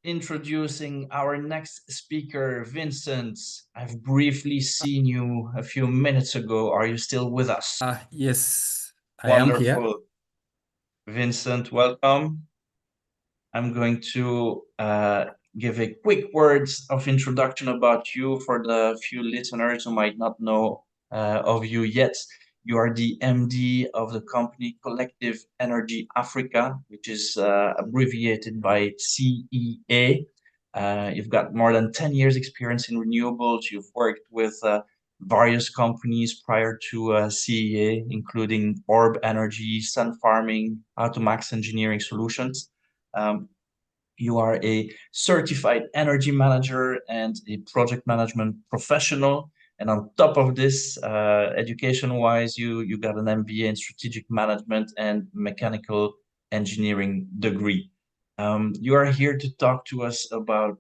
introducing our next speaker, Vincent. I've briefly seen you a few minutes ago. Are you still with us? Yes, I am here. Wonderful. Vincent, welcome. I'm going to give a quick words of introduction about you for the few listeners who might not know of you yet. You are the MD of the company Collective Energy Africa, which is abbreviated by CEA. You've got more than 10 years experience in renewables. You've worked with various companies prior to CEA, including Orb Energy, Sun Farming, Automax Engineering Solutions. You are a certified energy manager and a project management professional. And on top of this, education-wise, you got an MBA in strategic management and mechanical engineering degree. You are here to talk to us about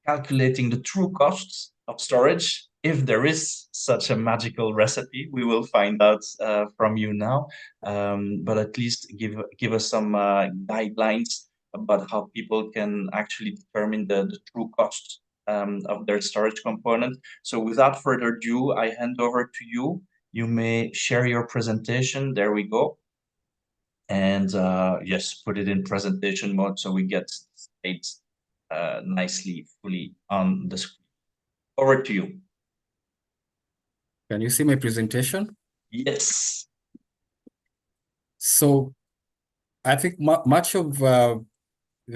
calculating the true costs of storage. If there is such a magical recipe, we will find out from you now. But at least give us some guidelines about how people can actually determine the true cost of their storage component. So without further ado, I hand over to you. You may share your presentation. There we go. And yes, put it in presentation mode so we get it nicely, fully on the screen. Over to you. Can you see my presentation? Yes. So I think much of the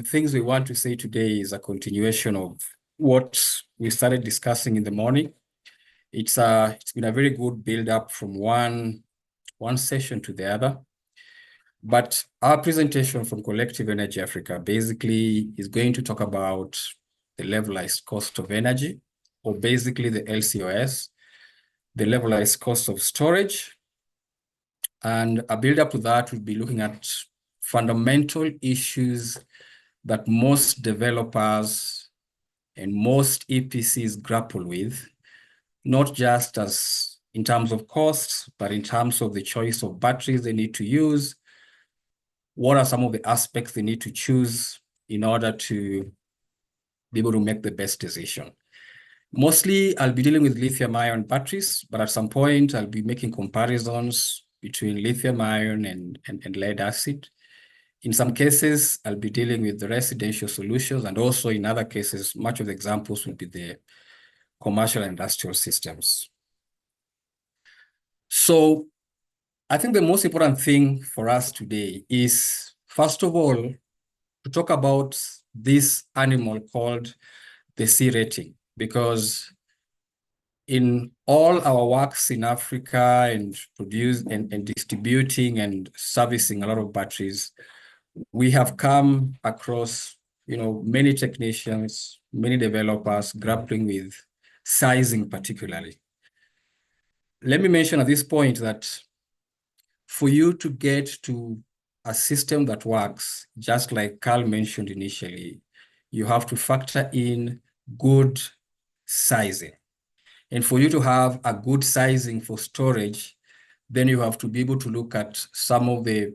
things we want to say today is a continuation of what we started discussing in the morning. It's been a very good build up from one session to the other. But our presentation from Collective Energy Africa basically is going to talk about the levelized cost of energy, or basically the LCOS, the levelized cost of storage. And a build up to that would be looking at fundamental issues that most developers and most EPCs grapple with, not just as in terms of costs, but in terms of the choice of batteries they need to use. What are some of the aspects they need to choose in order to be able to make the best decision? Mostly, I'll be dealing with lithium-ion batteries, but at some point, I'll be making comparisons between lithium-ion and lead-acid. In some cases, I'll be dealing with the residential solutions, and also in other cases, much of the examples will be the commercial and industrial systems. So I think the most important thing for us today is, first of all, to talk about this animal called the C rating, because in all our works in Africa and distributing and servicing a lot of batteries, we have come across, many technicians, many developers grappling with sizing particularly. Let me mention at this point that for you to get to a system that works, just like Carl mentioned initially, you have to factor in good sizing. And for you to have a good sizing for storage, then you have to be able to look at some of the,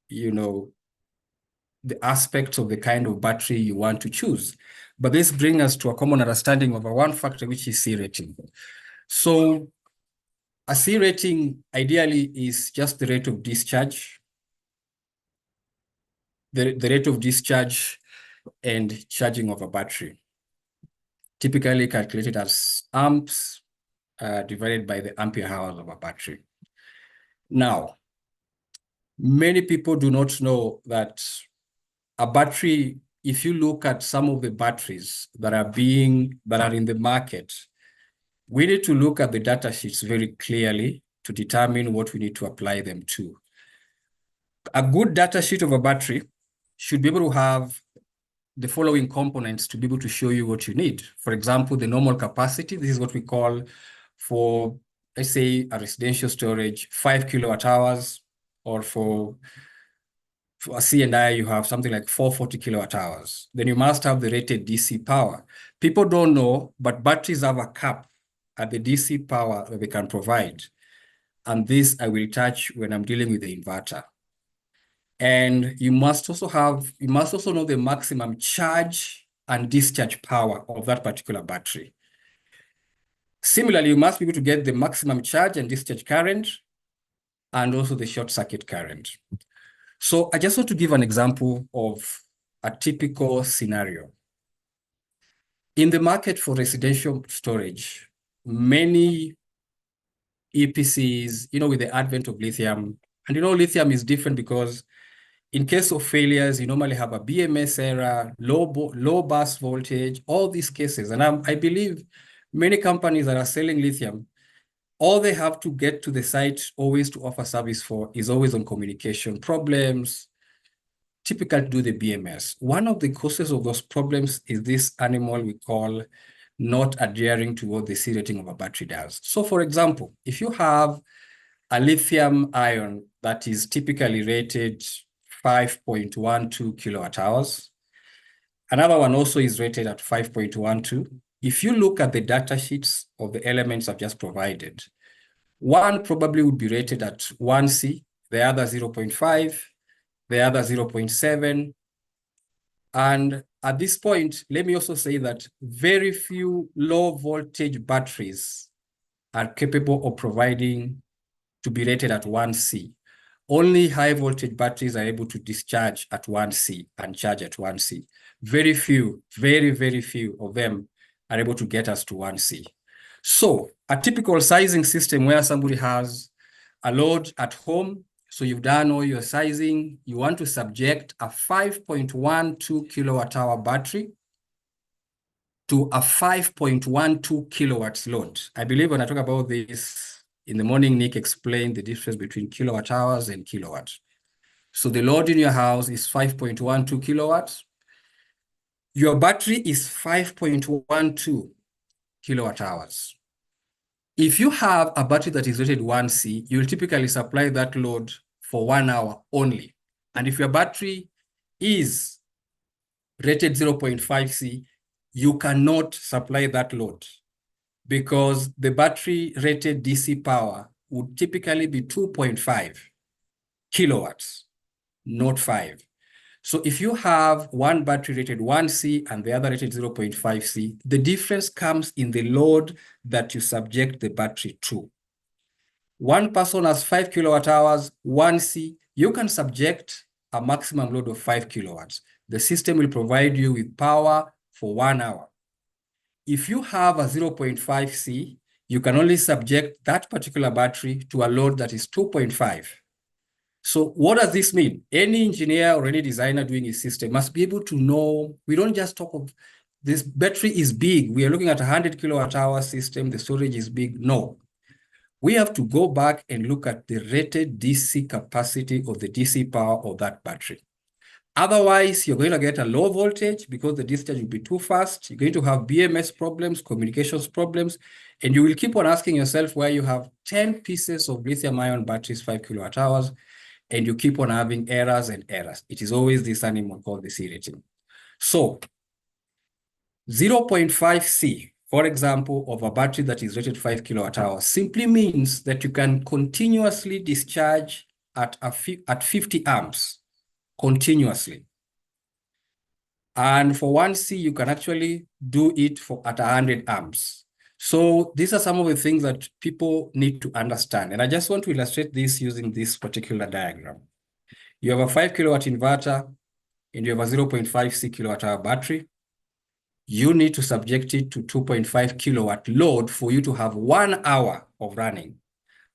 the aspects of the kind of battery you want to choose. But this brings us to a common understanding of one factor, which is C rating. So a C rating ideally is just the rate of discharge, the rate of discharge and charging of a battery, typically calculated as amps divided by the ampere hours of a battery. Now, many people do not know that a battery, if you look at some of the batteries that are in the market, we need to look at the data sheets very clearly to determine what we need to apply them to. A good data sheet of a battery should be able to have the following components to be able to show you what you need. For example, the normal capacity, this is what we call for, let's say, a residential storage, 5 kilowatt hours, or for a C&I, you have something like 440 kilowatt hours. Then you must have the rated DC power. People don't know, but batteries have a cap at the DC power that they can provide. And this I will touch when I'm dealing with the inverter. And you must also know the maximum charge and discharge power of that particular battery. Similarly, you must be able to get the maximum charge and discharge current and also the short circuit current. So I just want to give an example of a typical scenario. In the market for residential storage, many EPCs, with the advent of lithium, and lithium is different because in case of failures, you normally have a BMS error, low bus voltage, all these cases. And I believe many companies that are selling lithium, all they have to get to the site always to offer service for is always on communication problems, typical to do the BMS. One of the causes of those problems is this animal we call not adhering to what the C rating of a battery does. So for example, if you have a lithium ion that is typically rated 5.12 kilowatt hours, another one also is rated at 5.12. If you look at the data sheets of the elements I've just provided, one probably would be rated at 1C, the other 0.5, the other 0.7. And at this point, let me also say that very few low voltage batteries are capable of providing to be rated at 1C. Only high voltage batteries are able to discharge at 1C and charge at 1C. Very few, very, very few of them are able to get us to 1C. So a typical sizing system where somebody has a load at home, so you've done all your sizing, you want to subject a 5.12 kilowatt hour battery to a 5.12 kilowatts load. I believe when I talk about this in the morning, Nick explained the difference between kilowatt hours and kilowatts. So the load in your house is 5.12 kilowatts. Your battery is 5.12 kilowatt hours. If you have a battery that is rated 1C, you'll typically supply that load for 1 hour only. And if your battery is rated 0.5C, you cannot supply that load because the battery rated DC power would typically be 2.5 kilowatts, not 5. So if you have one battery rated 1C and the other rated 0.5C, the difference comes in the load that you subject the battery to. One person has 5 kilowatt hours, 1C, you can subject a maximum load of 5 kilowatts. The system will provide you with power for 1 hour. If you have a 0.5C, you can only subject that particular battery to a load that is 2.5. So what does this mean? Any engineer or any designer doing a system must be able to know, we don't just talk of this battery is big. We are looking at a 100 kilowatt hour system. The storage is big. No, we have to go back and look at the rated DC capacity of the DC power of that battery. Otherwise, you're going to get a low voltage because the discharge will be too fast. You're going to have BMS problems, communications problems, and you will keep on asking yourself why you have 10 pieces of lithium-ion batteries, 5 kilowatt hours, and you keep on having errors and errors. It is always this animal called the C rating. So 0.5C, for example, of a battery that is rated 5 kilowatt hours simply means that you can continuously discharge at 50 amps continuously. And for 1C, you can actually do it at 100 amps. So these are some of the things that people need to understand. And I just want to illustrate this using this particular diagram. You have a 5 kilowatt inverter and you have a 0.5C kilowatt hour battery. You need to subject it to 2.5 kilowatt load for you to have 1 hour of running.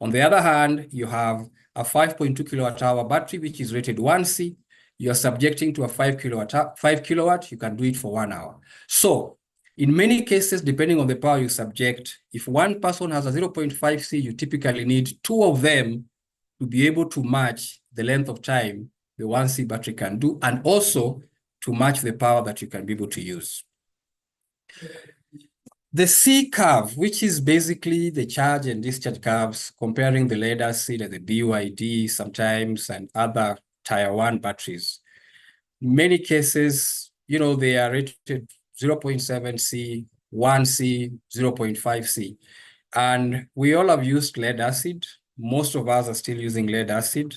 On the other hand, you have a 5.2 kilowatt hour battery, which is rated 1C. You're subjecting to a 5 kilowatt, you can do it for 1 hour. So in many cases, depending on the power you subject, if one person has a 0.5C, you typically need 2 of them to be able to match the length of time the 1C battery can do, and also to match the power that you can be able to use. The C curve, which is basically the charge and discharge curves, comparing the lead acid and the BYD sometimes and other tier 1 batteries. In many cases, they are rated 0.7C, 1C, 0.5C. And we all have used lead acid. Most of us are still using lead acid.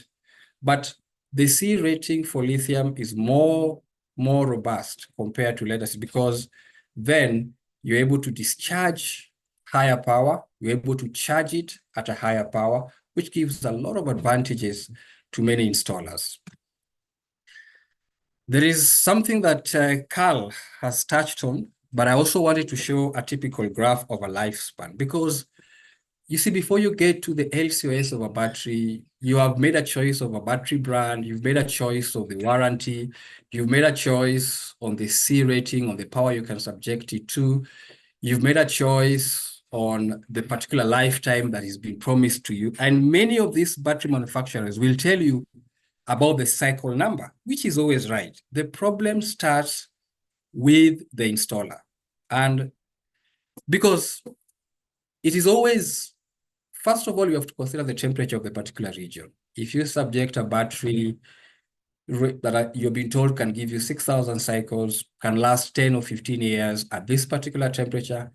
But the C rating for lithium is more robust compared to lead acid, because then you're able to discharge higher power, you're able to charge it at a higher power, which gives a lot of advantages to many installers. There is something that Carl has touched on, but I also wanted to show a typical graph of a lifespan, because you see, before you get to the LCOS of a battery, you have made a choice of a battery brand, you've made a choice of the warranty, you've made a choice on the C rating, on the power you can subject it to, you've made a choice on the particular lifetime that is being promised to you. And many of these battery manufacturers will tell you about the cycle number, which is always right. The problem starts with the installer. And because it is always, first of all, you have to consider the temperature of the particular region. If you subject a battery that you've been told can give you 6,000 cycles, can last 10 or 15 years at this particular temperature,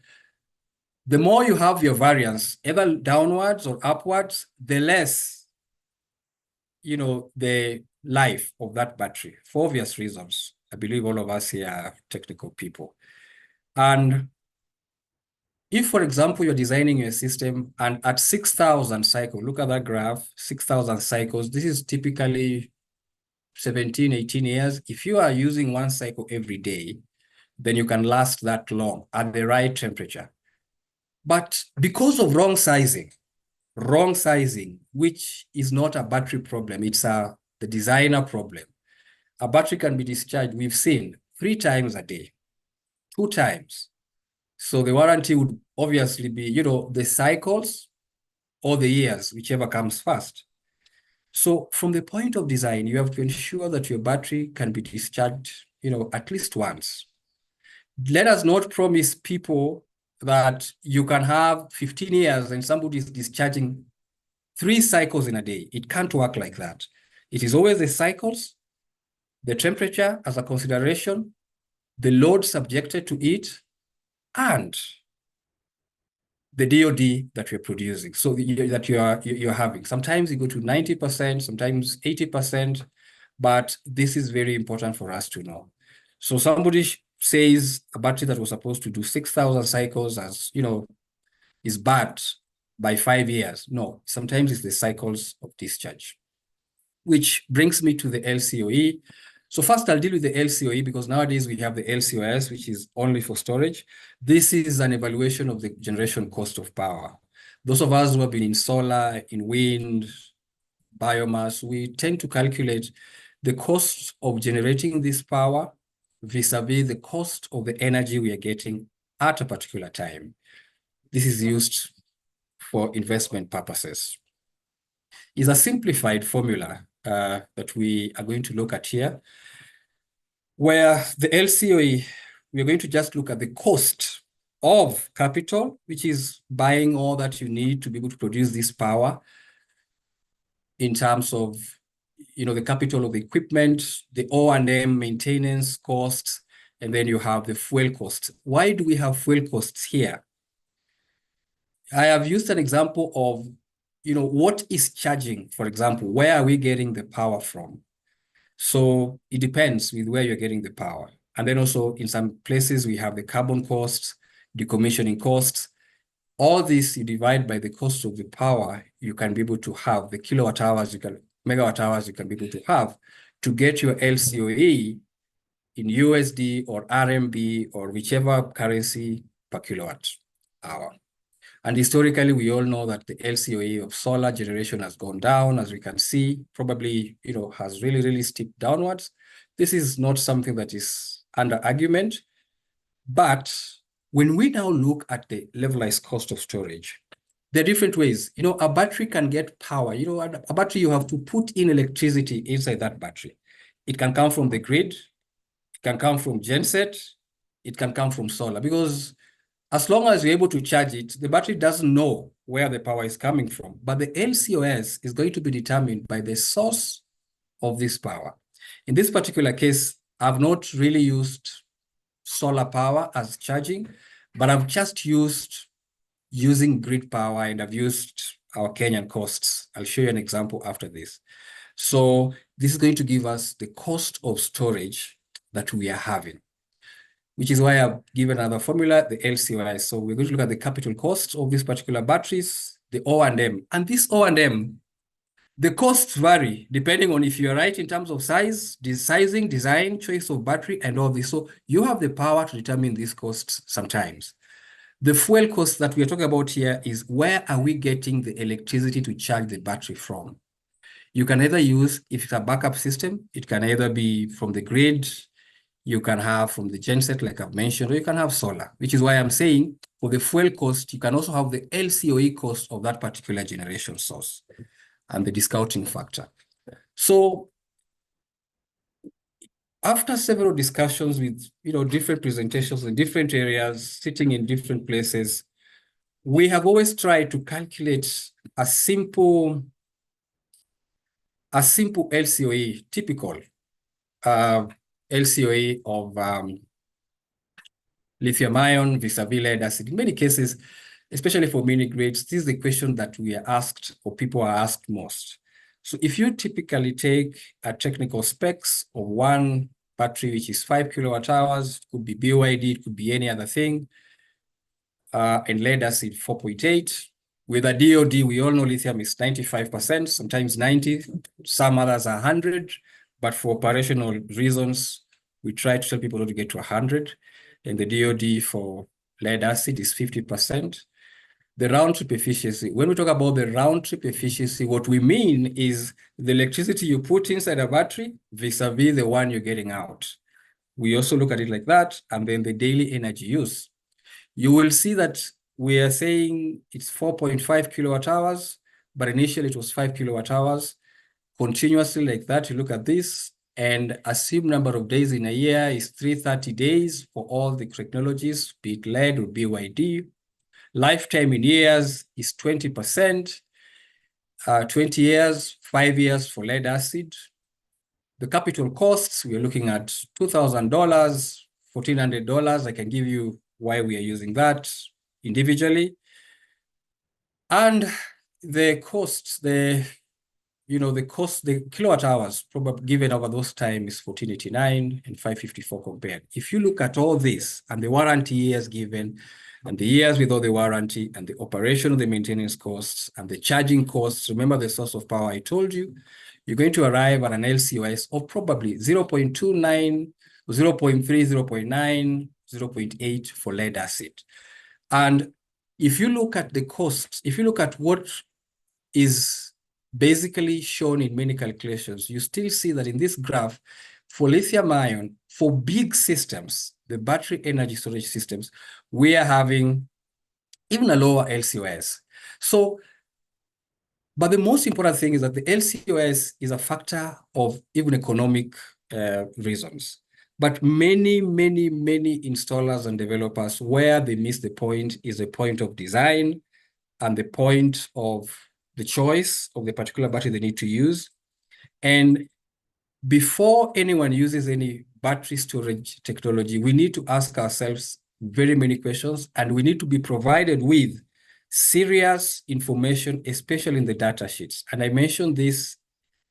the more you have your variance, either downwards or upwards, the less, the life of that battery, for obvious reasons. I believe all of us here are technical people. And if, for example, you're designing your system and at 6,000 cycles, look at that graph, 6,000 cycles, this is typically 17, 18 years. If you are using one cycle every day, then you can last that long at the right temperature. But because of wrong sizing, which is not a battery problem, it's the designer problem. A battery can be discharged, we've seen, 3 times a day, 2 times. So the warranty would obviously be, the cycles or the years, whichever comes first. So from the point of design, you have to ensure that your battery can be discharged, at least once. Let us not promise people that you can have 15 years and somebody is discharging 3 cycles in a day. It can't work like that. It is always the cycles, the temperature as a consideration, the load subjected to it, and the DOD that we're producing, so that you're having. Sometimes you go to 90%, sometimes 80%, but this is very important for us to know. So somebody says a battery that was supposed to do 6,000 cycles is bad by 5 years. No, sometimes it's the cycles of discharge, which brings me to the LCOE. So first I'll deal with the LCOE, because nowadays we have the LCOS, which is only for storage. This is an evaluation of the generation cost of power. Those of us who have been in solar, in wind, biomass, we tend to calculate the cost of generating this power vis-a-vis the cost of the energy we are getting at a particular time. This is used for investment purposes. It's a simplified formula that we are going to look at here, where the LCOE, we're going to just look at the cost of capital, which is buying all that you need to be able to produce this power in terms of, the capital of the equipment, the O&M maintenance costs, and then you have the fuel costs. Why do we have fuel costs here? I have used an example of, what is charging, for example, where are we getting the power from? So it depends with where you're getting the power. And then also in some places we have the carbon costs, decommissioning costs. All this you divide by the cost of the power you can be able to have, the kilowatt hours megawatt hours you can be able to have to get your LCOE in USD or RMB or whichever currency per kilowatt hour. And historically, we all know that the LCOE of solar generation has gone down, as we can see, probably, has really, really steep downwards. This is not something that is under argument. But when we now look at the levelized cost of storage, there are different ways. A battery can get power. A battery, you have to put in electricity inside that battery. It can come from the grid. It can come from genset. It can come from solar, because as long as you're able to charge it, the battery doesn't know where the power is coming from. But the LCOS is going to be determined by the source of this power. In this particular case, I've not really used solar power as charging, but I've just using grid power, and I've used our Kenyan costs. I'll show you an example after this. So this is going to give us the cost of storage that we are having, which is why I've given another formula, the LCOI. So we're going to look at the capital cost of these particular batteries, the O&M. And this O&M, the costs vary depending on if you're right in terms of size, sizing, design, choice of battery, and all this. So you have the power to determine these costs sometimes. The fuel cost that we are talking about here is where are we getting the electricity to charge the battery from? You can either use, if it's a backup system, it can either be from the grid, you can have from the genset, like I've mentioned, or you can have solar, which is why I'm saying for the fuel cost, you can also have the LCOE cost of that particular generation source and the discounting factor. So after several discussions with different presentations in different areas, sitting in different places, we have always tried to calculate a simple LCOE, typical LCOE of lithium ion vis-a-vis lead acid. In many cases, especially for mini grids, this is the question that we are asked or people are asked most. So if you typically take a technical specs of one battery, which is 5 kilowatt hours, could be BYD, it could be any other thing, and lead acid 4.8. With a DOD, we all know lithium is 95%, sometimes 90, some others are 100, but for operational reasons, we try to tell people not to get to 100, and the DOD for lead acid is 50%. The round trip efficiency, when we talk about the round trip efficiency, what we mean is the electricity you put inside a battery vis-a-vis the one you're getting out. We also look at it like that, and then the daily energy use. You will see that we are saying it's 4.5 kilowatt hours, but initially it was 5 kilowatt hours. Continuously like that, you look at this, and assume number of days in a year is 330 days for all the technologies, be it lead or BYD. Lifetime in years is 20%, 20 years, 5 years for lead acid. The capital costs, we're looking at $2,000, $1,400. I can give you why we are using that individually. And the costs, the kilowatt hours probably given over those times is 1489 and 554 compared. If you look at all this and the warranty years given and the years without the warranty and the operation of the maintenance costs and the charging costs, remember the source of power I told you, you're going to arrive at an LCOS of probably 0.29, 0.3, 0.9, 0.8 for lead acid. And if you look at the costs, if you look at what is basically shown in many calculations, you still see that in this graph, for lithium ion, for big systems, the battery energy storage systems, we are having even a lower LCOS. So, but the most important thing is that the LCOS is a factor of even economic reasons. But many installers and developers, where they miss the point is the point of design and the point of the choice of the particular battery they need to use. And before anyone uses any battery storage technology, we need to ask ourselves very many questions, and we need to be provided with serious information, especially in the data sheets. And I mentioned this,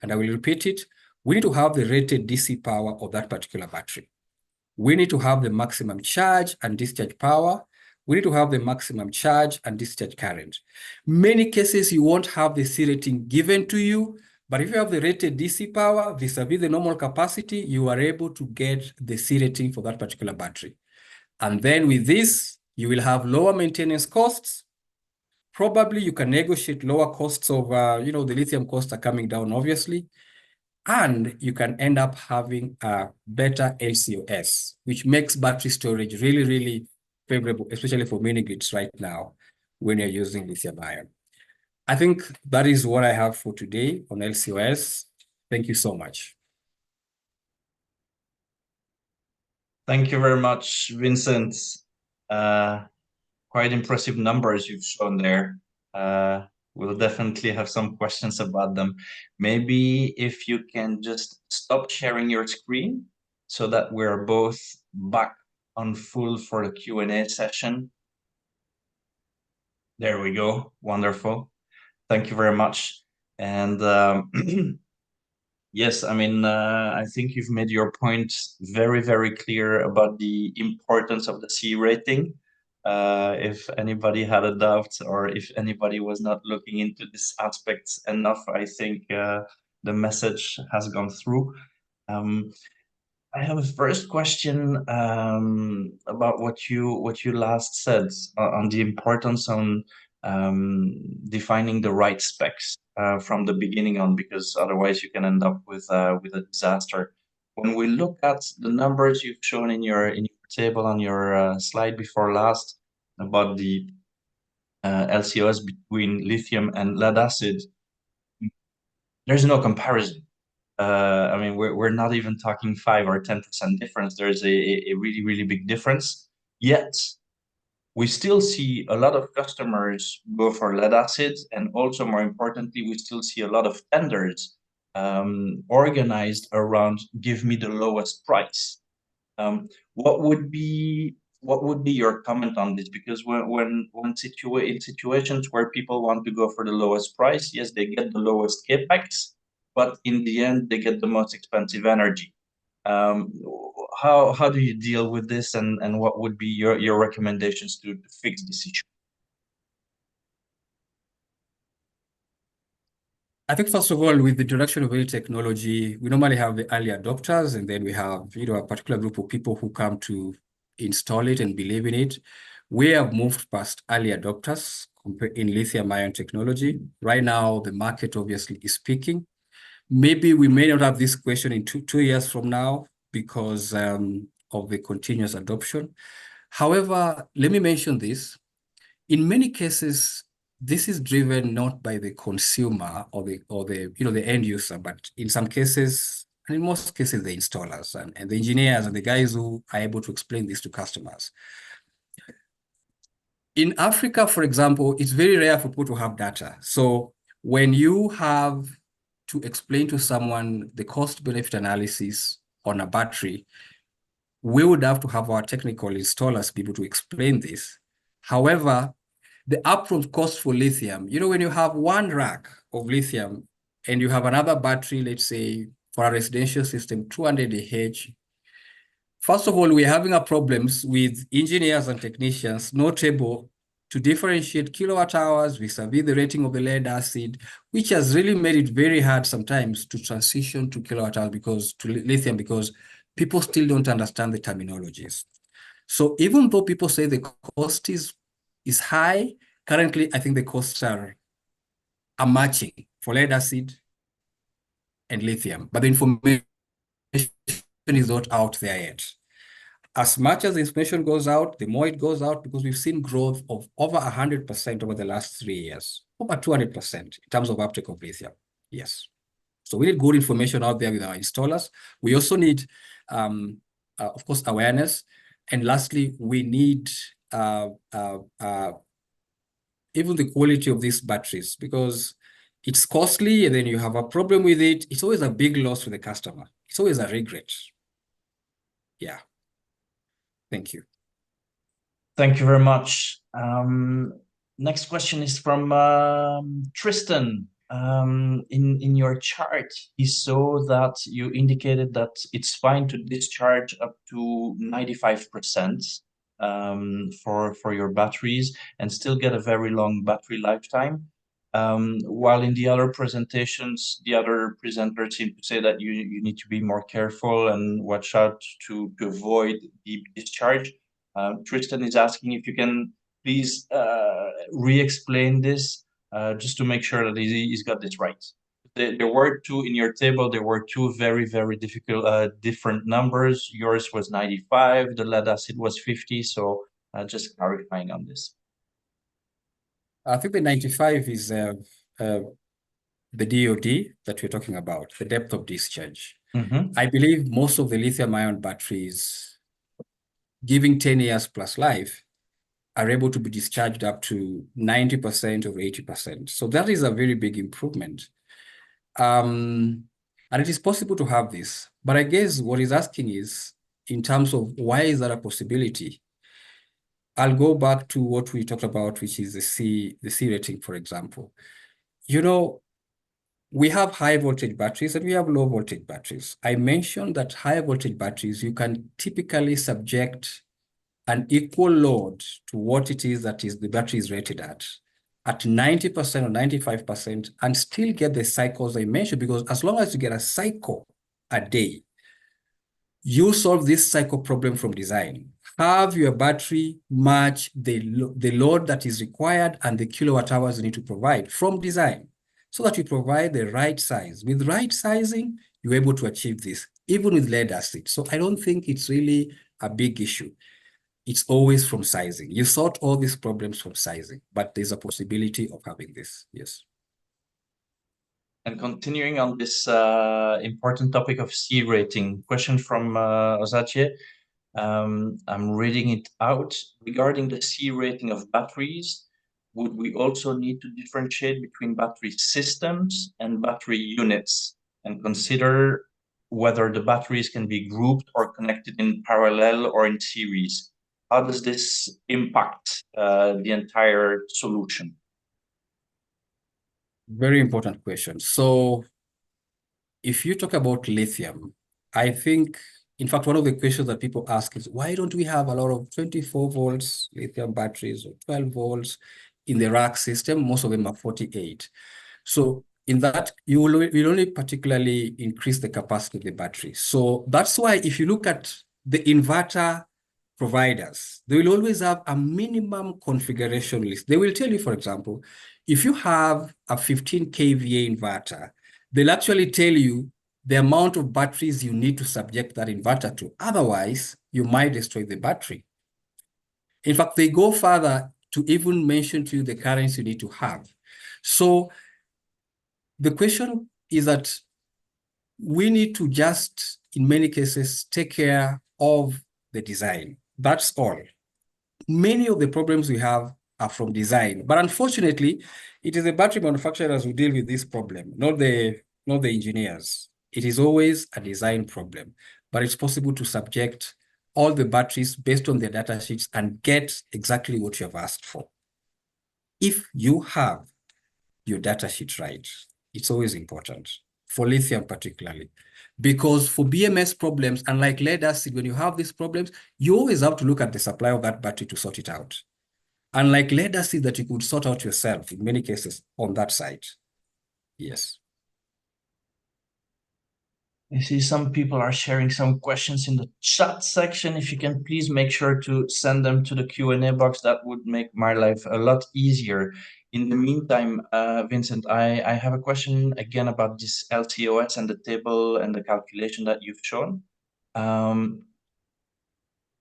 and I will repeat it. We need to have the rated DC power of that particular battery. We need to have the maximum charge and discharge power. We need to have the maximum charge and discharge current. Many cases, you won't have the C rating given to you, but if you have the rated DC power vis-a-vis the normal capacity, you are able to get the C rating for that particular battery. And then with this, you will have lower maintenance costs. Probably you can negotiate lower costs of, the lithium costs are coming down, obviously. And you can end up having a better LCOS, which makes battery storage really favorable, especially for mini grids right now when you're using lithium ion. I think that is what I have for today on LCOS. Thank you so much. Thank you very much, Vincent. Quite impressive numbers you've shown there. We'll definitely have some questions about them. Maybe if you can just stop sharing your screen so that we're both back on full for the Q&A session. There we go. Wonderful. Thank you very much. And Yes, I mean, I think you've made your point very, very clear about the importance of the C rating. If anybody had a doubt or if anybody was not looking into this aspect enough, I think the message has gone through. Um, I have a first question about what you last said on the importance on defining the right specs from the beginning on, because otherwise you can end up with a disaster. When we look at the numbers you've shown in your table on your slide before last about the LCOS between lithium and lead acid, there's no comparison. I mean, we're not even talking 5 or 10% difference. There's a really, really big difference. Yet, we still see a lot of customers go for lead acid, and also more importantly, we still see a lot of tenders organized around give me the lowest price. Um, what would be your comment on this? Because in situations where people want to go for the lowest price, yes, they get the lowest capex, but in the end, they get the most expensive energy. Um, how do you deal with this, and what would be your recommendations to fix this issue? I think first of all, with the introduction of any technology, we normally have the early adopters, and then we have, a particular group of people who come to install it and believe in it. We have moved past early adopters in lithium-ion technology. Right now, the market obviously is peaking. Maybe we may not have this question in two years from now because of the continuous adoption. However, let me mention this. In many cases, this is driven not by the consumer or the end user, but in some cases, and in most cases, the installers and the engineers and the guys who are able to explain this to customers. In Africa, for example, it's very rare for people to have data. So when you have to explain to someone the cost-benefit analysis on a battery, we would have to have our technical installers be able to explain this. However, the upfront cost for lithium, when you have one rack of lithium and you have another battery, let's say for a residential system, 200 Ah, first of all, we're having a problems with engineers and technicians not able to differentiate kilowatt hours vis-a-vis the rating of the lead acid, which has really made it very hard sometimes to transition to kilowatt hours to lithium because people still don't understand the terminologies. So even though people say the cost is high, currently I think the costs are matching for lead acid and lithium, but the information is not out there yet. As much as the information goes out, the more it goes out because we've seen growth of over 100% over the last 3 years, over 200% in terms of uptake of lithium. Yes. So we need good information out there with our installers. We also need, of course, awareness. And lastly, we need even the quality of these batteries because it's costly and then you have a problem with it. It's always a big loss for the customer. It's always a regret. Yeah. Thank you. Thank you very much. Next question is from Tristan. In your chart, he saw that you indicated that it's fine to discharge up to 95% for your batteries and still get a very long battery lifetime. While in the other presentations, the other presenters seem to say that you need to be more careful and watch out to avoid deep discharge. Tristan is asking if you can please re-explain this just to make sure that he's got this right. There were two in your table. There were two very, very difficult, different numbers. Yours was 95. The lead acid was 50. So just clarifying on this. I think the 95 is the DOD that we're talking about, the depth of discharge. I believe most of the lithium-ion batteries, giving 10 years plus life, are able to be discharged up to 90% or 80%. So that is a very big improvement. And it is possible to have this. But I guess what he's asking is, in terms of why is that a possibility? I'll go back to what we talked about, which is the C rating, for example. we have high voltage batteries and we have low voltage batteries. I mentioned that high voltage batteries, you can typically subject an equal load to what it is that is the battery is rated at 90% or 95%, and still get the cycles I mentioned, because as long as you get a cycle a day, you solve this cycle problem from design. Have your battery match the load that is required and the kilowatt hours you need to provide from design, so that you provide the right size. With right sizing, you're able to achieve this, even with lead acid. So I don't think it's really a big issue. It's always from sizing. You sort all these problems from sizing, but there's a possibility of having this, yes. And continuing on this important topic of C rating, question from Osache. I'm reading it out. Regarding the C rating of batteries, would we also need to differentiate between battery systems and battery units and consider whether the batteries can be grouped or connected in parallel or in series? How does this impact the entire solution? Very important question. So if you talk about lithium, I think, in fact, one of the questions that people ask is, why don't we have a lot of 24 volts lithium batteries or 12 volts in the rack system? Most of them are 48. So in that, you will only particularly increase the capacity of the battery. So that's why if you look at the inverter providers, they will always have a minimum configuration list. They will tell you, for example, if you have a 15 kVA inverter, they'll actually tell you the amount of batteries you need to subject that inverter to. Otherwise, you might destroy the battery. In fact, they go further to even mention to you the currents you need to have. So the question is that we need to just, in many cases, take care of the design. That's all. Many of the problems we have are from design, but unfortunately, it is the battery manufacturers who deal with this problem, not the engineers. It is always a design problem, but it's possible to subject all the batteries based on their data sheets and get exactly what you have asked for. If you have your data sheet right, it's always important, for lithium particularly. Because for BMS problems, unlike lead acid, when you have these problems, you always have to look at the supply of that battery to sort it out. Unlike lead acid that you could sort out yourself in many cases on that side. Yes. I see some people are sharing some questions in the chat section. If you can please make sure to send them to the Q&A box, that would make my life a lot easier. In the meantime, Vincent, I have a question again about this LTOS and the table and the calculation that you've shown.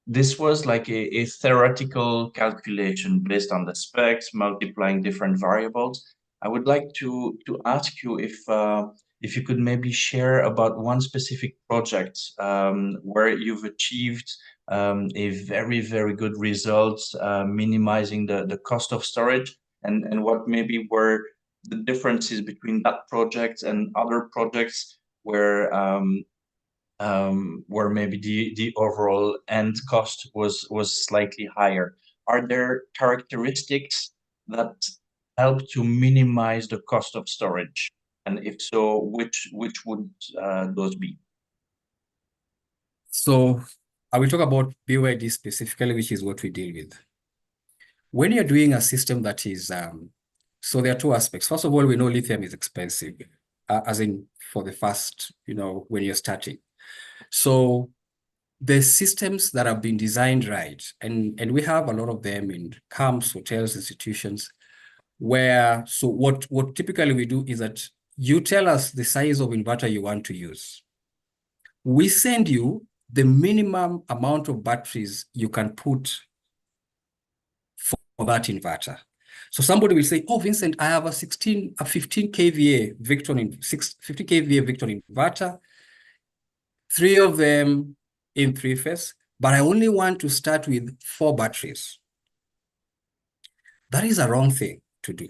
This was like a theoretical calculation based on the specs, multiplying different variables. I would like to ask you if you could maybe share about one specific project where you've achieved a very, very good result, minimizing the cost of storage, and what maybe were the differences between that project and other projects where maybe the overall end cost was slightly higher. Are there characteristics that help to minimize the cost of storage? And if so, which would those be? So I will talk about BYD specifically, which is what we deal with. When you're doing a system that is, so there are two aspects. First of all, we know lithium is expensive, as in for the first, when you're starting. So the systems that have been designed right, and we have a lot of them in camps, hotels, institutions, so what typically we do is that you tell us the size of inverter you want to use. We send you the minimum amount of batteries you can put for that inverter. So somebody will say, oh, Vincent, I have a 15 kVA Victron 50 kVA Victron inverter, 3 of them in 3-phase, but I only want to start with 4 batteries. That is a wrong thing to do,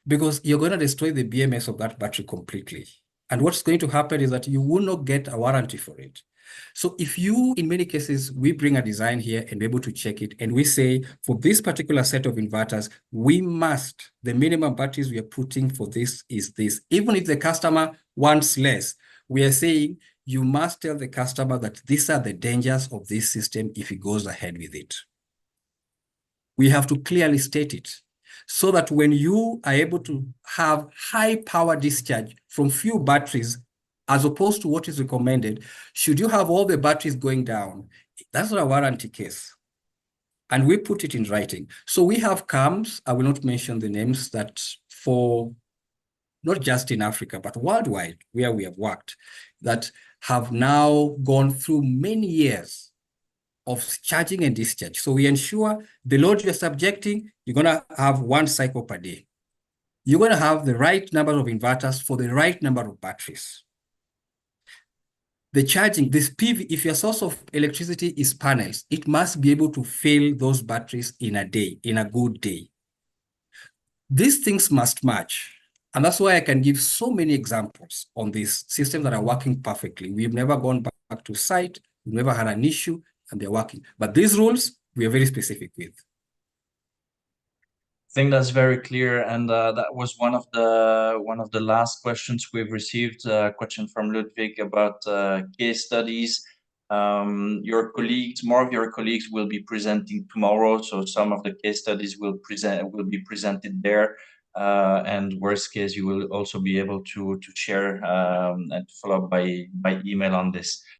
because you're going to destroy the BMS of that battery completely. And what's going to happen is that you will not get a warranty for it. So if you, in many cases, we bring a design here and be able to check it, and we say, for this particular set of inverters, the minimum batteries we are putting for this is this. Even if the customer wants less, we are saying you must tell the customer that these are the dangers of this system if he goes ahead with it. We have to clearly state it so that when you are able to have high power discharge from few batteries, as opposed to what is recommended, should you have all the batteries going down, that's not a warranty case. And we put it in writing. So we have CAMs, I will not mention the names, that for not just in Africa, but worldwide, where we have worked, that have now gone through many years of charging and discharge. So we ensure the load you're subjecting, you're going to have 1 cycle per day. You're going to have the right number of inverters for the right number of batteries. The charging, this PV, if your source of electricity is panels, it must be able to fill those batteries in a day, in a good day. These things must match. And that's why I can give so many examples on these systems that are working perfectly. We've never gone back to site, we've never had an issue, and they're working. But these rules, we are very specific with. I think that's very clear, and that was one of the last questions we've received. A question from Ludwig about case studies. More of your colleagues will be presenting tomorrow, so some of the case studies will be presented there. And worst case, you will also be able to share and follow up by email on this.